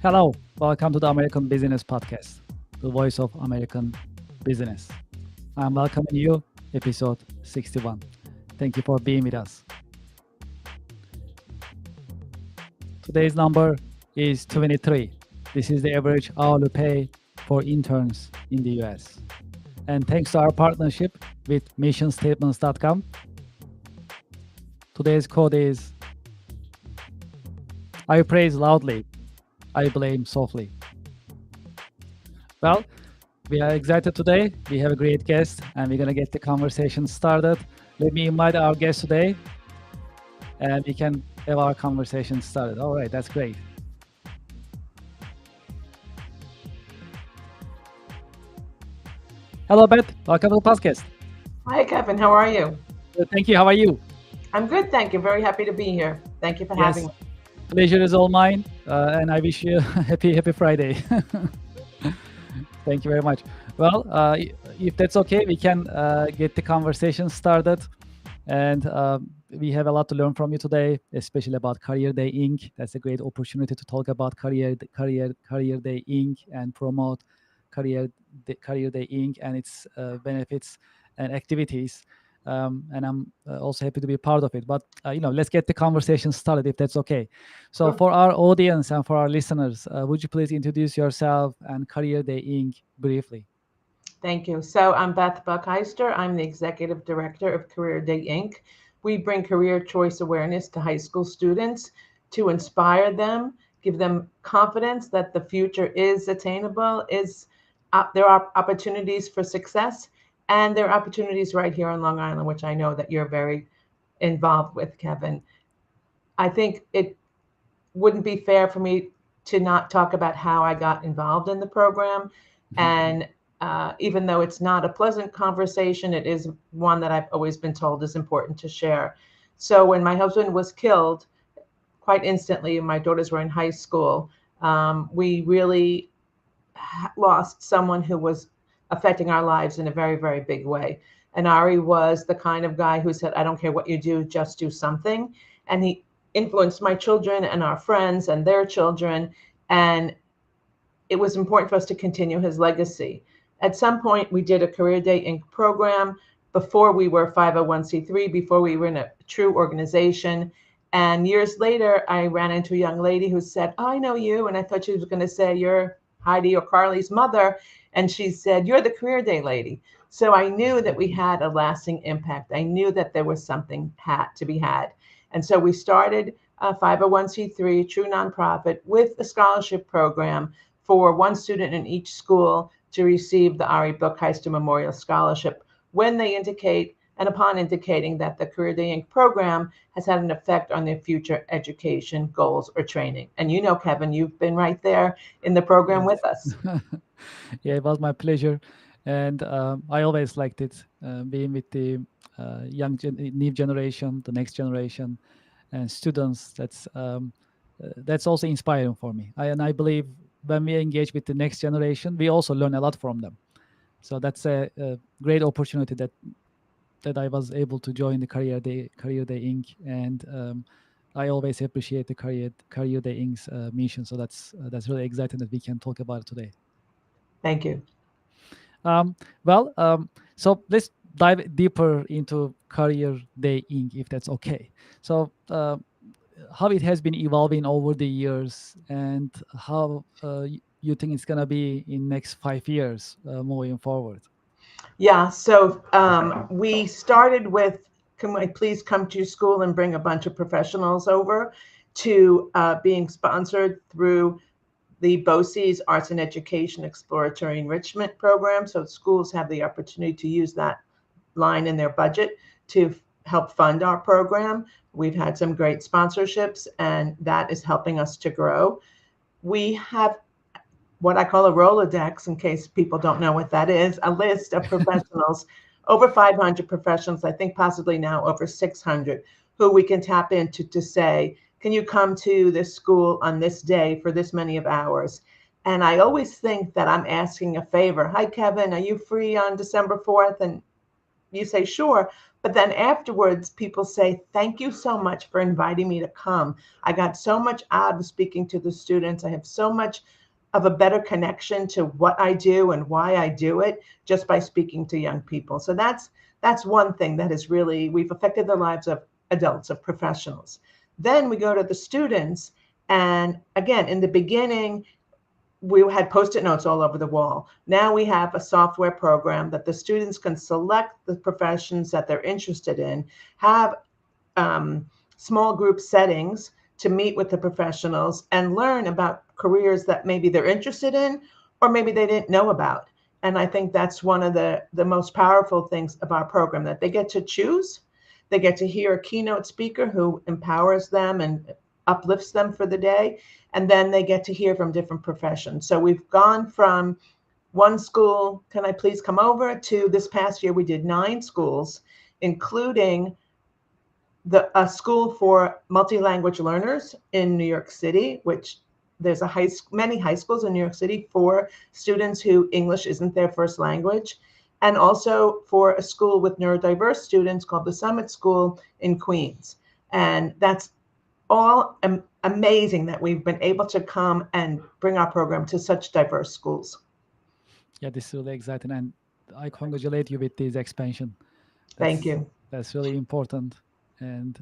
Hello, welcome to the American Business Podcast, the voice of American business. I'm welcoming you, episode 61. Thank you for being with us. Today's number is 23. This is the average hourly pay for interns in the US. And thanks to our partnership with missionstatements.com, today's code is I praise loudly, I blame softly. Well, we are excited today. We have a great guest, and we're going to get the conversation started. Let me invite our guest today, and we can have our conversation started. All right, that's great. Hello, Beth. Welcome to the podcast. Hi, Kevin. How are you? Thank you. How are you? I'm good, thank you. Very happy to be here. Thank you for having Yes, me. pleasure is all mine, and I wish you a happy Friday. Thank you very much. Well, if that's okay, we can get the conversation started. And we have a lot to learn from you today, especially about Career Day Inc. That's a great opportunity to talk about Career Day Inc. and promote Career Day Inc. and its benefits and activities. And I'm also happy to be part of it. But let's get the conversation started if that's okay. So, Sure. for our audience and for our listeners, would you please introduce yourself and Career Day Inc. briefly? Thank you. So I'm Beth Buckheister. I'm the Executive Director of Career Day Inc. We bring career choice awareness to high school students to inspire them, give them confidence that the future is attainable, there are opportunities for success, and there are opportunities right here on Long Island, which I know that you're very involved with, Kevin. I think it wouldn't be fair for me to not talk about how I got involved in the program. And even though it's not a pleasant conversation, it is one that I've always been told is important to share. So when my husband was killed, quite instantly, my daughters were in high school, we really lost someone who was affecting our lives in a very, very big way. And Ari was the kind of guy who said, I don't care what you do, just do something. And he influenced my children and our friends and their children. And it was important for us to continue his legacy. At some point, we did a Career Day Inc. program before we were 501c3, before we were in a true organization. And years later, I ran into a young lady who said, oh, I know you. And I thought she was going to say, you're Heidi or Carly's mother. And she said, you're the Career Day lady. So I knew that we had a lasting impact. I knew that there was something had to be had. And so we started a 501c3, true nonprofit, with a scholarship program for one student in each school to receive the Ari Buckheister Memorial Scholarship when they indicate and upon indicating that the Career Day Inc. program has had an effect on their future education goals or training. And you know, Kevin, you've been right there in the program Yes. with us. Yeah, it was my pleasure. And I always liked it, being with the new generation, the next generation, and students. That's also inspiring for me. And I believe when we engage with the next generation, we also learn a lot from them. So that's a great opportunity that I was able to join the Career Day Inc. And I always appreciate the Career Day Inc.'s mission. So that's really exciting that we can talk about it today. Thank you. Um, well, so let's dive deeper into Career Day Inc. if that's okay. So, how it has been evolving over the years, and how you think it's gonna be in next 5 years moving forward. Yeah, so we started with, can I please come to your school and bring a bunch of professionals over, to being sponsored through the BOCES Arts and Education Exploratory Enrichment Program. So schools have the opportunity to use that line in their budget to help fund our program. We've had some great sponsorships, and that is helping us to grow. We have what I call a Rolodex, in case people don't know what that is, a list of professionals, over 500 professionals, I think possibly now over 600, who we can tap into to say, can you come to this school on this day for this many of hours? And I always think that I'm asking a favor. Hi, Kevin, are you free on December 4th? And you say, sure. But then afterwards, people say, thank you so much for inviting me to come. I got so much out of speaking to the students. I have so much of a better connection to what I do and why I do it just by speaking to young people. So that's one thing that is really, we've affected the lives of adults, of professionals. Then we go to the students. And again, in the beginning, we had post-it notes all over the wall. Now we have a software program that the students can select the professions that they're interested in, have small group settings to meet with the professionals and learn about careers that maybe they're interested in or maybe they didn't know about. And I think that's one of the most powerful things of our program, that they get to choose. They get to hear a keynote speaker who empowers them and uplifts them for the day. And then they get to hear from different professions. So we've gone from one school, can I please come over, to this past year we did 9 schools, including a school for multi-language learners in New York City, which there's many high schools in New York City for students who English isn't their first language, and also for a school with neurodiverse students called the Summit School in Queens. And that's all amazing that we've been able to come and bring our program to such diverse schools. Yeah, this is really exciting, and I congratulate you with this expansion. Thank That's you. that's really important, and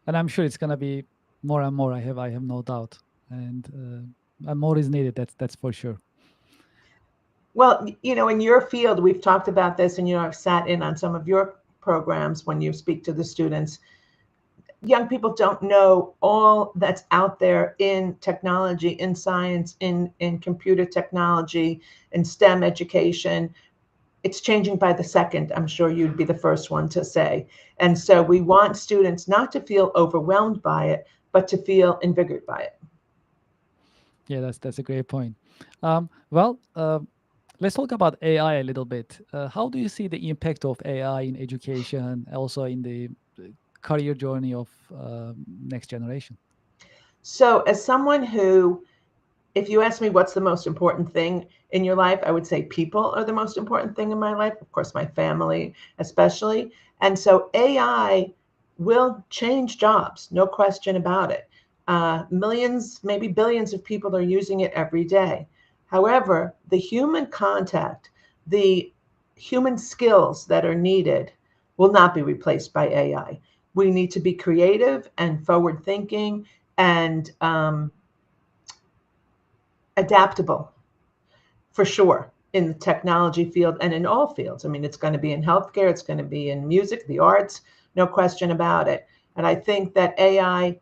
I'm sure it's gonna be more and more. I have no doubt, and more is needed. That's for sure. Well, in your field, we've talked about this, and I've sat in on some of your programs when you speak to the students. Young people don't know all that's out there in technology, in science, in computer technology, in STEM education. It's changing by the second. I'm sure you'd be the first one to say. And so we want students not to feel overwhelmed by it, but to feel invigorated by it. Yeah, that's a great point. Well, let's talk about AI a little bit. How do you see the impact of AI in education, also in the career journey of next generation? So, as someone who, if you ask me what's the most important thing in your life, I would say people are the most important thing in my life. Of course, my family, especially. And so AI will change jobs, no question about it. Millions, maybe billions of people are using it every day. However, the human contact, the human skills that are needed will not be replaced by AI. We need to be creative and forward thinking and adaptable, for sure, in the technology field and in all fields. I mean, it's going to be in healthcare, it's going to be in music, the arts, no question about it. And I think that AI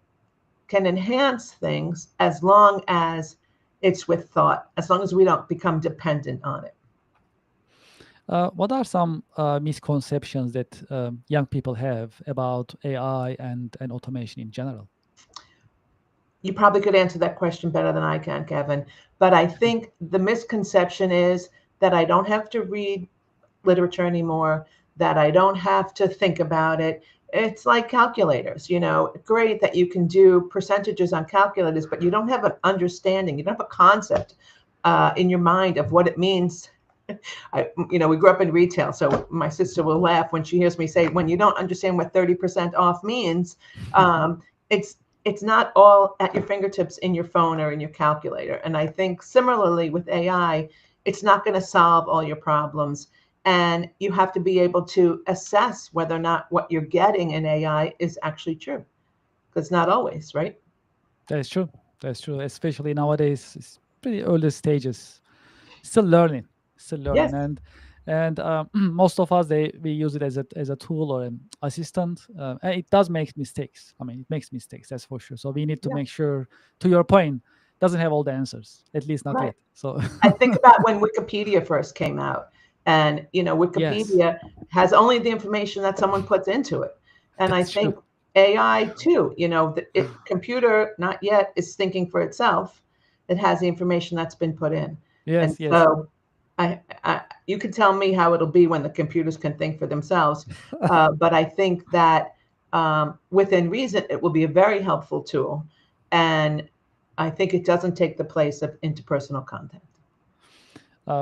can enhance things as long as it's with thought, as long as we don't become dependent on it. What are some misconceptions that young people have about AI and automation in general? You probably could answer that question better than I can, Kevin. But I think the misconception is that I don't have to read literature anymore, that I don't have to think about it. It's like calculators, great that you can do percentages on calculators, but you don't have an understanding, you don't have a concept in your mind of what it means. We grew up in retail, so my sister will laugh when she hears me say, when you don't understand what 30% off means, it's it's not all at your fingertips in your phone or in your calculator. And I think similarly with AI, it's not going to solve all your problems. And you have to be able to assess whether or not what you're getting in AI is actually true. Because not always, right? That's true. That's true. Especially nowadays, it's pretty early stages. Still learning, still learning, Yes, and most of us we use it as a tool or an assistant. And it does make mistakes. I mean, it makes mistakes. That's for sure. So we need to yeah, make sure, to your point, doesn't have all the answers. At least not right. yet. So I think about when Wikipedia first came out, and yes, Wikipedia has only the information that someone puts into it. And I that's true. think AI too, the computer not yet is thinking for itself. It has the information that's been put in. And Yes, yes. so you can tell me how it'll be when the computers can think for themselves. But I think that within reason, it will be a very helpful tool. And I think it doesn't take the place of interpersonal contact.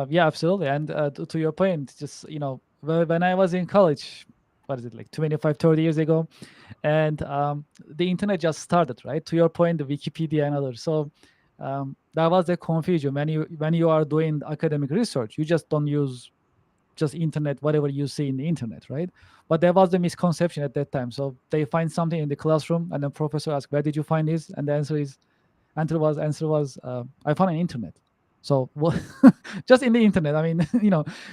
Yeah, absolutely. And to your point, just when I was in college, what is it, like 25, 30 years ago. And the internet just started, right? To your point, the Wikipedia and others. So that was the confusion. When you are doing academic research, you just don't use just internet, whatever you see in the internet, right? But there was the misconception at that time. So they find something in the classroom, and then professor asks, "Where did you find this?" And the answer was, "I found on internet." So what? Just in the internet. I mean,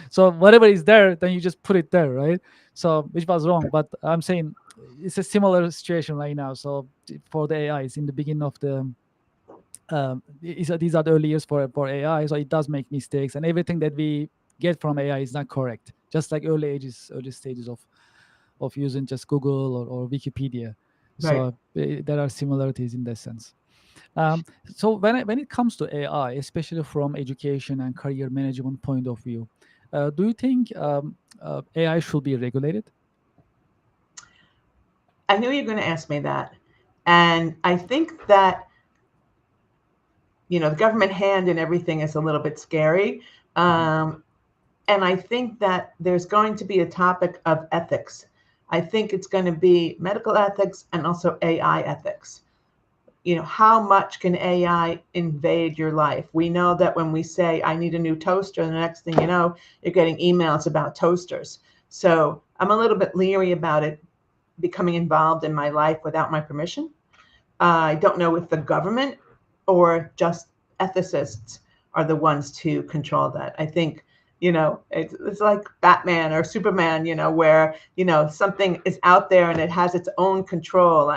So whatever is there, then you just put it there, right? So which was wrong. But I'm saying it's a similar situation right now. So for the AI, it's in the beginning of the these are the early years for AI, so it does make mistakes, and everything that we get from AI is not correct. Just like early stages of using just Google or Wikipedia. Right. So there are similarities in that sense. So when it comes to AI, especially from education and career management point of view, do you think AI should be regulated? I knew you were going to ask me that. And I think that, the government hand in everything is a little bit scary. Mhm. Um, and I think that there's going to be a topic of ethics. I think it's going to be medical ethics and also AI ethics. How much can AI invade your life? We know that when we say, I need a new toaster, the next thing you know, you're getting emails about toasters. So I'm a little bit leery about it becoming involved in my life without my permission. I don't know if the government or just ethicists are the ones to control that. I think, it's like Batman or Superman, where, something is out there and it has its own control.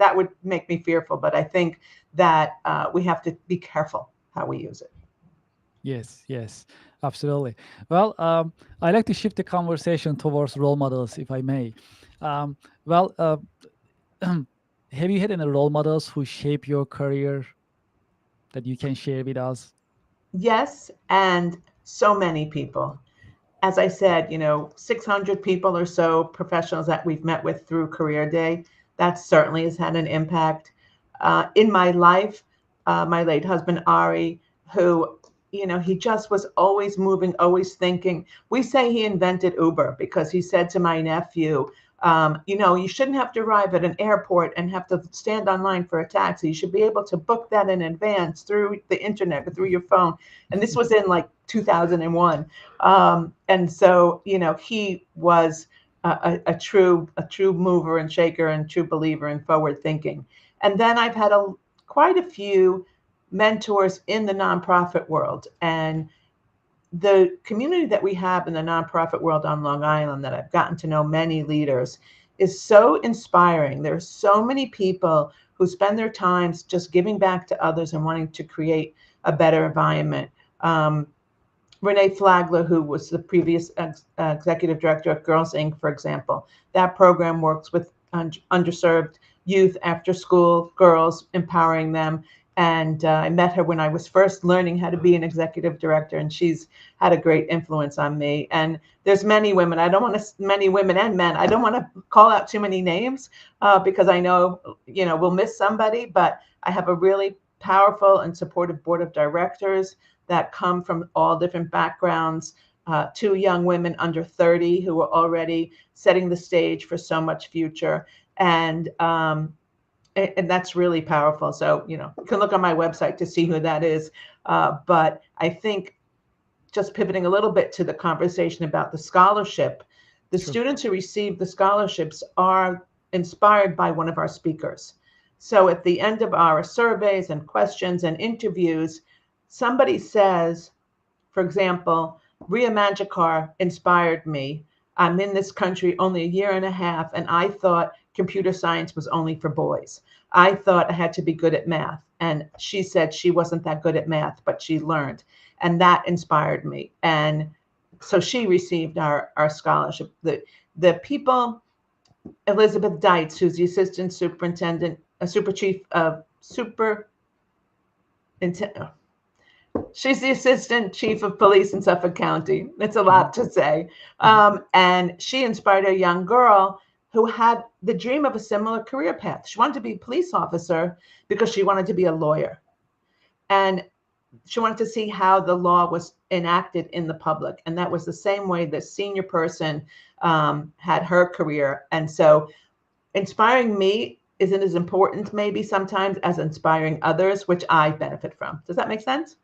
That would make me fearful, but I think that we have to be careful how we use it. Yes, yes, absolutely. Well, I like to shift the conversation towards role models, if I may. Um, well, have you had any role models who shape your career that you can share with us? Yes, and so many people. As I said, 600 people or so professionals that we've met with through Career Day, that certainly has had an impact. In my life, my late husband, Ari, who, he just was always moving, always thinking. We say he invented Uber because he said to my nephew, you shouldn't have to arrive at an airport and have to stand online for a taxi. You should be able to book that in advance through the internet or through your phone. And this was in like 2001. And so, he was a true mover and shaker and true believer in forward thinking. And then I've had quite a few mentors in the nonprofit world, and the community that we have in the nonprofit world on Long Island, that I've gotten to know many leaders, is so inspiring. There's so many people who spend their times just giving back to others and wanting to create a better environment. Renee Flagler, who was the previous executive director of Girls Inc., for example, that program works with underserved youth, after school girls, empowering them. And I met her when I was first learning how to be an executive director, and she's had a great influence on me. And there's many women. I don't want to, many women and men. I don't want to call out too many names because I know, we'll miss somebody. But I have a really powerful and supportive board of directors that come from all different backgrounds. Two young women under 30 who are already setting the stage for so much future. And that's really powerful. So, you can look on my website to see who that is. But I think, just pivoting a little bit to the conversation about the scholarship, the Sure. students who receive the scholarships are inspired by one of our speakers. So at the end of our surveys and questions and interviews, somebody says, for example, Ria Manjakar inspired me. I'm in this country only a year and a half, and I thought computer science was only for boys. I thought I had to be good at math. And she said she wasn't that good at math, but she learned. And that inspired me. And so she received our scholarship. The people, Elizabeth Deitz, who's the assistant superintendent, a super chief of super, she's the assistant chief of police in Suffolk County. It's a Mhm, lot to say. mhm. And she inspired a young girl who had the dream of a similar career path. She wanted to be a police officer because she wanted to be a lawyer. And she wanted to see how the law was enacted in the public. And that was the same way the senior person had her career. And so inspiring me isn't as important maybe sometimes as inspiring others, which I benefit from. Does that make sense?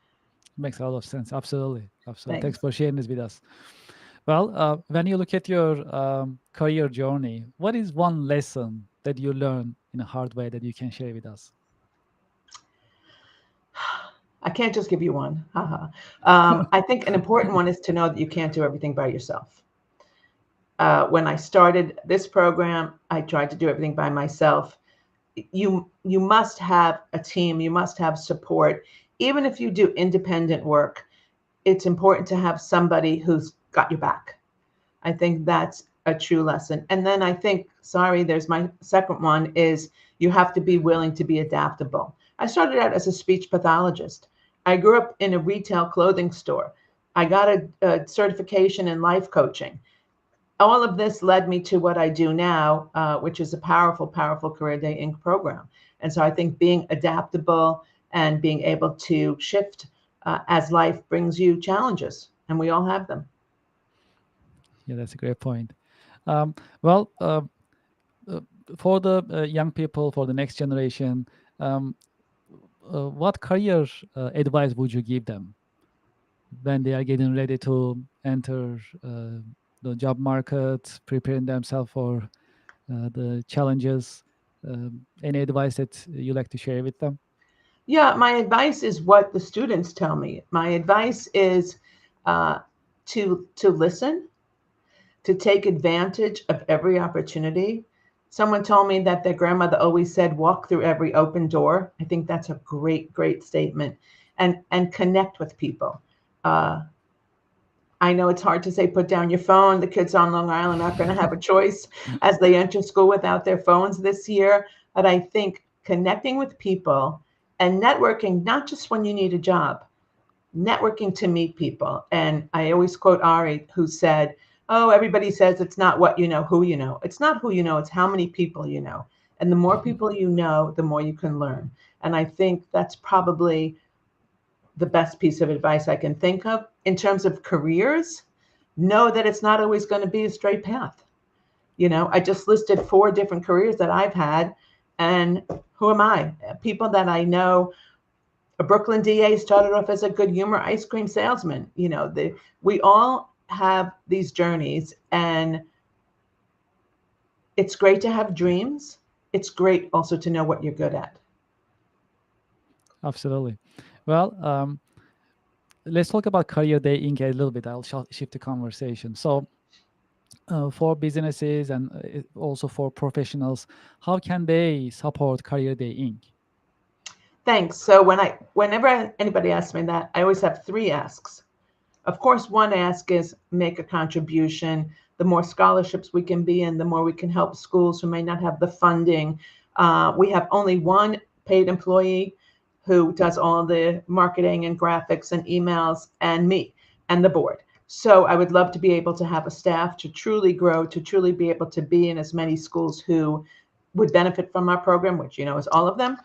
Makes a lot of sense. Absolutely. Absolutely. Thanks Thanks. for sharing this with us. Well, when you look at your career journey, what is one lesson that you learned in a hard way that you can share with us? I can't just give you one. Haha. I think an important one is to know that you can't do everything by yourself. When I started this program, I tried to do everything by myself. You must have a team. You must have support. Even if you do independent work, it's important to have somebody who's got your back. I think that's a true lesson. And then I think, sorry, there's my second one is you have to be willing to be adaptable. I started out as a speech pathologist. I grew up in a retail clothing store. I got a certification in life coaching. All of this led me to what I do now, which is a powerful, powerful Career Day Inc. program. And so I think being adaptable and being able to shift as life brings you challenges, and we all have them. Yeah, that's a great point. Um, well, uh, for the young people, for the next generation, um, what career advice would you give them when they are getting ready to enter the job market, preparing themselves for the challenges? Any advice that you like to share with them? Yeah, my advice is what the students tell me. My advice is uh, to listen, to take advantage of every opportunity. Someone told me that their grandmother always said, "Walk through every open door." I think that's a great, great statement. And connect with people. Uh, I know it's hard to say put down your phone. The kids on Long Island aren't going to have a choice as they enter school without their phones this year. But I think connecting with people and networking, not just when you need a job, networking to meet people. And I always quote Ari, who said, "Oh, everybody says it's not what you know, who you know. It's not who you know, it's how many people you know. And the more people you know, the more you can learn." And I think that's probably the best piece of advice I can think of. In terms of careers, know that it's not always going to be a straight path. I just listed four different careers that I've had. And who am I? People that I know, a Brooklyn DA started off as a good humor ice cream salesman. We all have these journeys, and it's great to have dreams. It's great also to know what you're good at. Absolutely. Well, let's talk about Career Day Inc. a little bit. I'll shift the conversation. So, for businesses and also for professionals, how can they support Career Day Inc.? Thanks. So whenever anybody asks me that, I always have three asks. Of course, one ask is make a contribution. The more scholarships we can be in, the more we can help schools who may not have the funding. We have only one paid employee who does all the marketing and graphics and emails, and me and the board. So I would love to be able to have a staff to truly grow, to truly be able to be in as many schools who would benefit from our program, which is all of them.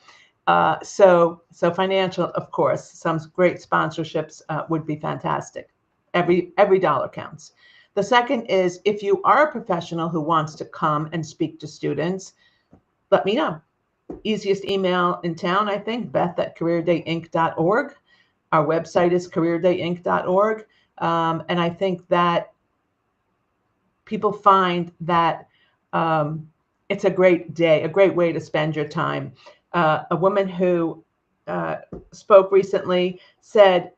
So financial, of course, some great sponsorships would be fantastic. Every dollar counts. The second is if you are a professional who wants to come and speak to students, let me know. Easiest email in town, I think, Beth at careerdayinc.org. Our website is careerdayinc.org. And I think that people find that it's a great day, a great way to spend your time. A woman who spoke recently said,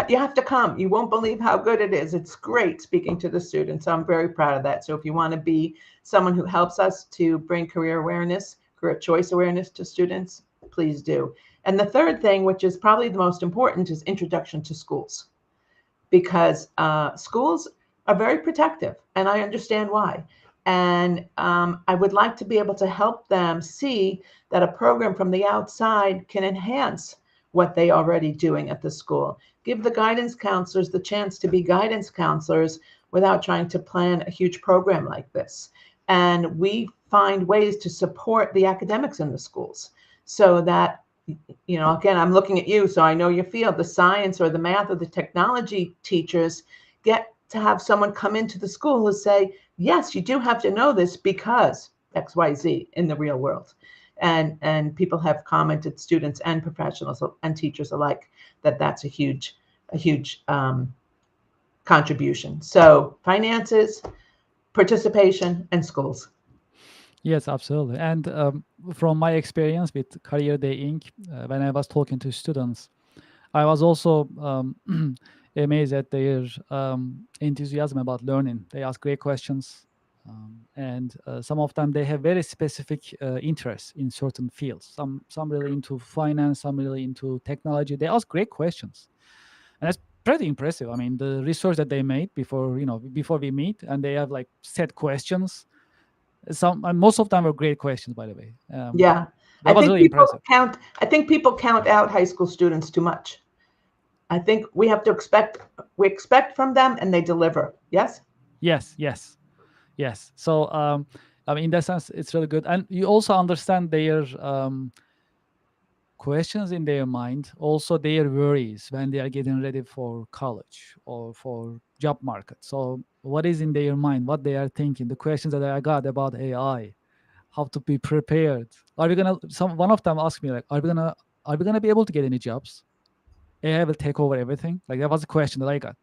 "You have to come. You won't believe how good it is. It's great speaking to the students." So I'm very proud of that. So if you want to be someone who helps us to bring career awareness, career choice awareness to students, please do. And the third thing, which is probably the most important, is introduction to schools, because schools are very protective, and I understand why. And I would like to be able to help them see that a program from the outside can enhance what they are already doing at the school. Give the guidance counselors the chance to be guidance counselors without trying to plan a huge program like this. And we find ways to support the academics in the schools so that again, I'm looking at you, so I know your field, the science or the math or the technology teachers get to have someone come into the school and say, yes, you do have to know this because XYZ in the real world. And people have commented, students and professionals and teachers alike, that that's a huge contribution. So finances, participation, and schools. Yes, absolutely. And from my experience with Career Day Inc., when I was talking to students, I was also amazed at their enthusiasm about learning. They ask great questions, and some of them they have very specific interests in certain fields. Some really into finance, some really into technology. They ask great questions, and that's pretty impressive. I mean, the research that they made before we meet, and they have like set questions. Some and most of them were great questions, by the way. Yeah. I That was think really people impressive. count I think people count out high school students too much. I think we expect from them and they deliver. Yes? Yes, yes. Yes. So, I mean, in that sense, it's really good. And you also understand their questions in their mind, also their worries when they are getting ready for college or for job market. So, what is in their mind, what they are thinking, the questions that I got about AI, how to be prepared. Are we gonna? One of them asked me like, are we gonna be able to get any jobs? AI will take over everything. Like that was a question that I got.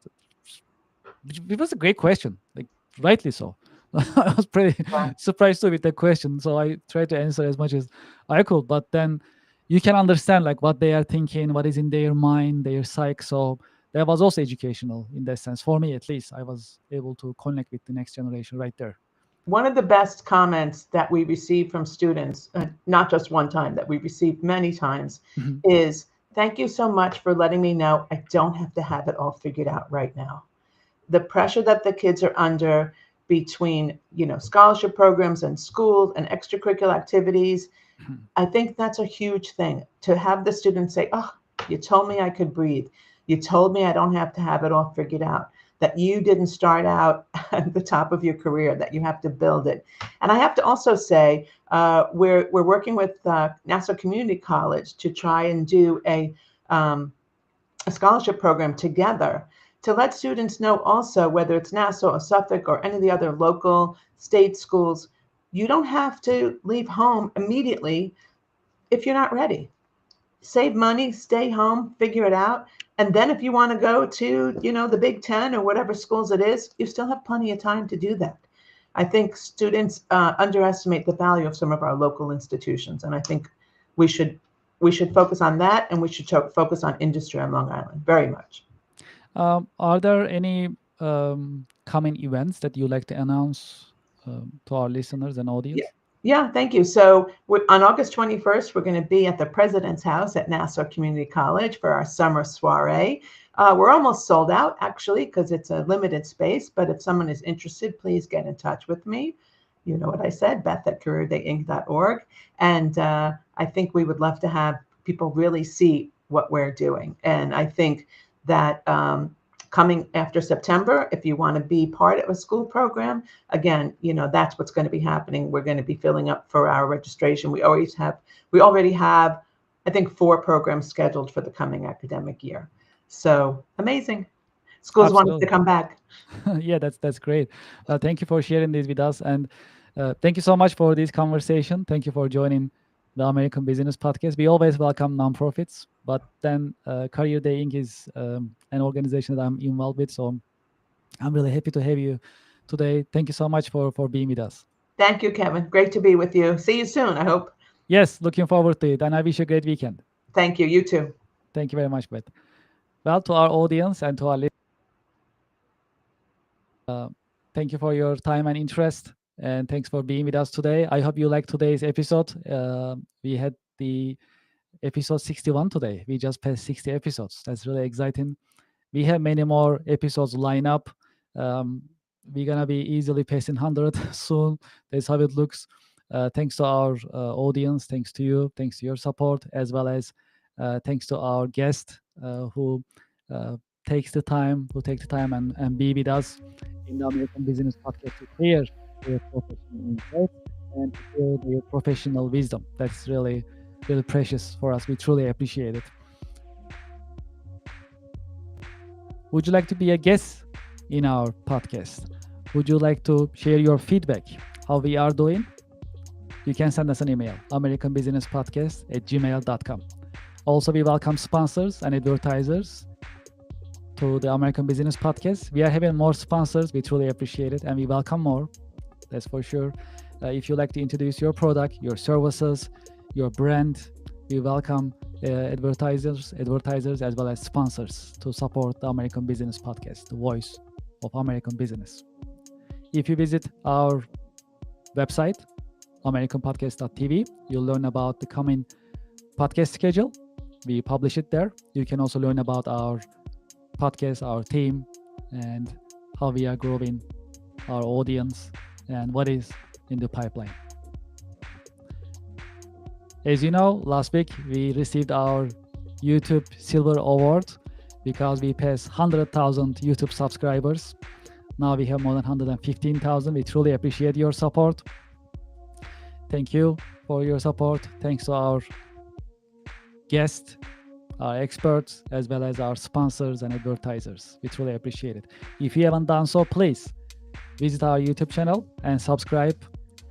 It was a great question, like rightly so. I was pretty surprised too with the question, so I tried to answer as much as I could. But then you can understand like what they are thinking, what is in their mind, their psyche. So that was also educational in that sense for me, at least. I was able to connect with the next generation right there. One of the best comments that we receive from students, not just one time, that we received many times, Mhm. is thank you so much for letting me know I don't have to have it all figured out right now. The pressure that the kids are under between, scholarship programs and schools and extracurricular activities, Mhm. I think that's a huge thing to have the students say, "Oh, you told me I could breathe. You told me I don't have to have it all figured out. That you didn't start out at the top of your career. That you have to build it." And I have to also say, we're working with Nassau Community College to try and do a scholarship program together to let students know also, whether it's Nassau or Suffolk or any of the other local state schools, you don't have to leave home immediately if you're not ready. Save money, stay home, figure it out. And then if you want to go to, the Big Ten or whatever schools it is, you still have plenty of time to do that. I think students underestimate the value of some of our local institutions, and I think we should we should focus on that, and we should focus on industry on Long Island very much. Are there any coming events that you like to announce to our listeners and Yeah, audience? yeah, thank you. So on August 21st, we're going to be at the President's House at Nassau Community College for our summer soiree. We're almost sold out, actually, because it's a limited space. But if someone is interested, please get in touch with me. You know what I said, Beth at careerdayinc.org. And I think we would love to have people really see what we're doing. And I think that coming after September, if you want to be part of a school program, again, that's what's going to be happening. We're going to be filling up for our registration. We already have, I think, 4 programs scheduled for the coming academic year. So amazing. Schools want us to Absolutely. come back. Yeah, that's great. Thank you for sharing this with us, and thank you so much for this conversation. Thank you for joining the American Business Podcast. We always welcome nonprofits, but then Career Day Inc. is an organization that I'm involved with, so I'm really happy to have you today. Thank you so much for being with us. Thank you, Kevin. Great to be with you. See you soon, I hope. Yes, looking forward to it, and I wish you a great weekend. Thank you. You too. Thank you very much, Beth. Well, to our audience and to our listeners, uh, thank you for your time and interest, and thanks for being with us today. I hope you liked today's episode. We had the episode 61 today. We just passed 60 episodes. That's really exciting. We have many more episodes lined up. Um, we're gonna be easily passing 100 soon. That's how it looks. Thanks to our audience, thanks to you, thanks to your support, as well as thanks to our guest who uh, who take the time and be with us in the American Business Podcast to share their professional insights and to share their professional wisdom. That's really really precious for us. We truly appreciate it. Would you like to be a guest in our podcast? Would you like to share your feedback, how we are doing? You can send us an email, americanbusinesspodcast@gmail.com. Also, we welcome sponsors and advertisers to the American Business Podcast. We are having more sponsors. We truly appreciate it, and we welcome more. That's for sure. If you like to introduce your product, your services, your brand, we welcome advertisers as well as sponsors to support the American Business Podcast, the voice of American business. If you visit our website, americanpodcast.tv, you'll learn about the coming podcast schedule. We publish it there. You can also learn about our podcast, our team, and how we are growing our audience and what is in the pipeline. As you know, last week we received our YouTube Silver Award because we passed 100,000 YouTube subscribers. Now we have more than 115,000. We truly appreciate your support. Thank you for your support. Thanks to our guests, our experts, as well as our sponsors and advertisers. We truly appreciate it. If you haven't done so, please visit our YouTube channel and subscribe.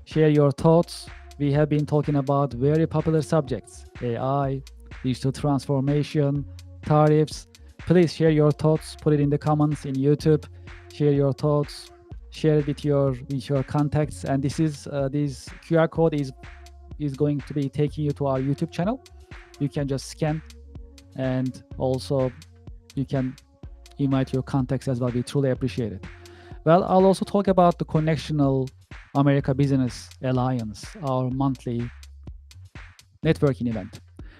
Share your thoughts. We have been talking about very popular subjects: AI, digital transformation, tariffs. Please share your thoughts. Put it in the comments in YouTube. Share your thoughts. Share it with your contacts. And this QR code is going to be taking you to our YouTube channel. You can just scan, and also you can invite your contacts as well. We truly appreciate it. Well, I'll also talk about the Connectional America Business Alliance, our monthly networking event.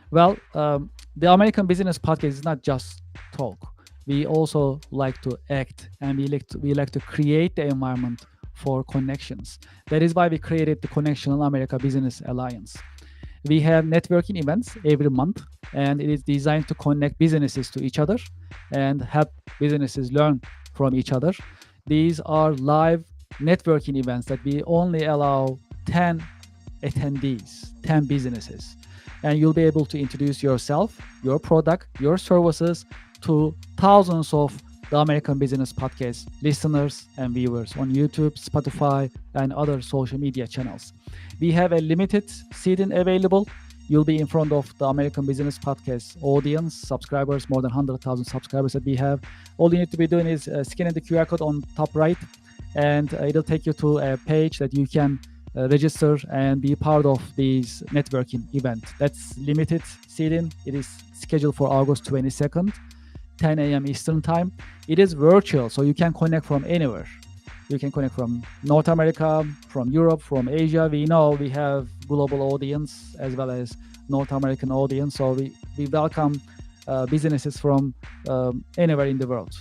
Well, the American Business Podcast is not just talk. We also like to act, and we like to create the environment for connections. That is why we created the Connectional America Business Alliance. We have networking events every month, and it is designed to connect businesses to each other and help businesses learn from each other. These are live networking events that we only allow 10 attendees, 10 businesses. And you'll be able to introduce yourself, your product, your services to thousands of the American Business Podcast listeners and viewers on YouTube, Spotify, and other social media channels. We have a limited seating available. You'll be in front of the American Business Podcast audience, subscribers, more than 100,000 subscribers that we have. All you need to be doing is scanning the QR code on top right, and it'll take you to a page that you can register and be part of this networking event. That's limited seating. It is scheduled for August 22nd, 10 a.m. Eastern Time. It is virtual, so you can connect from anywhere. You can connect from North America, from Europe, from Asia. We know we have global audience as well as North American audience, so we welcome businesses from anywhere in the world.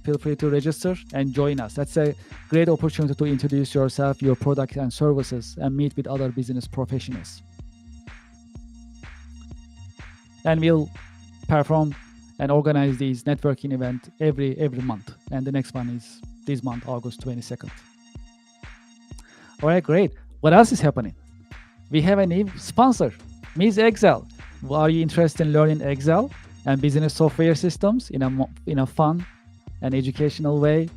Feel free to register and join us. That's a great opportunity to introduce yourself, your product and services, and meet with other business professionals. And we'll perform and organize these networking event every month. And the next one is this month, August 22nd. All right, great. What else is happening? We have a new sponsor, Ms. Excel. Are you interested in learning Excel and business software systems in a fun and educational way?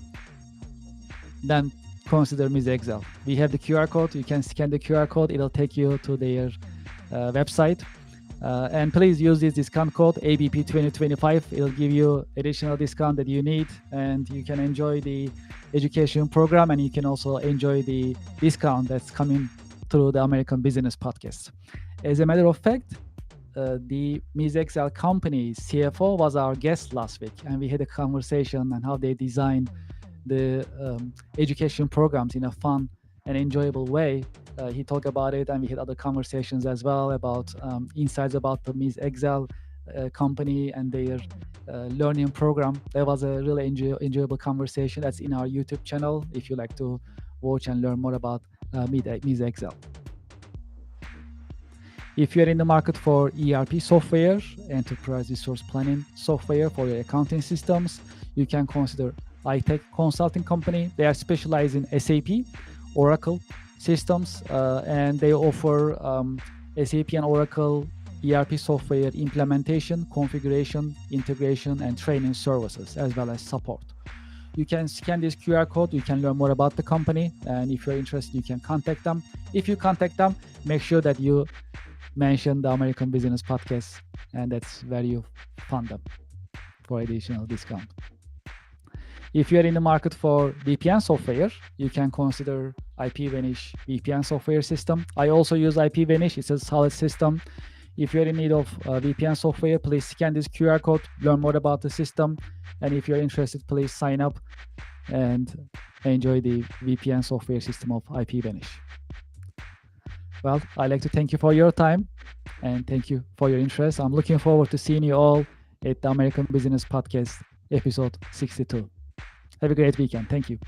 Then consider Ms. Excel. We have the QR code. You can scan the QR code. It'll take you to their website. And please use this discount code ABP 2025. It'll give you additional discount that you need, and you can enjoy the education program, and you can also enjoy the discount that's coming through the American Business Podcast. As a matter of fact, the Ms. Excel company's CFO was our guest last week, and we had a conversation on how they design the education programs in a fun and enjoyable way. He talked about it, and we had other conversations as well about insights about the Ms. Excel company and their learning program. That was a really enjoyable conversation. That's in our YouTube channel if you like to watch and learn more about Ms. Excel. If you're in the market for ERP software, enterprise resource planning software for your accounting systems, you can consider iTech Consulting Company. They are specialized in SAP, Oracle systems, and they offer SAP and Oracle ERP software implementation, configuration, integration, and training services, as well as support. You can scan this QR code, you can learn more about the company, and if you're interested, you can contact them. If you contact them, make sure that you mention the American Business Podcast, and that's where you fund them for additional discount. If you're in the market for VPN software, you can consider IPVanish VPN software system. I also use IPVanish. It's a solid system. If you're in need of VPN software, please scan this QR code, learn more about the system. And if you're interested, please sign up and enjoy the VPN software system of IPVanish. Well, I'd like to thank you for your time and thank you for your interest. I'm looking forward to seeing you all at the American Business Podcast, episode 62. Have a great weekend. Thank you.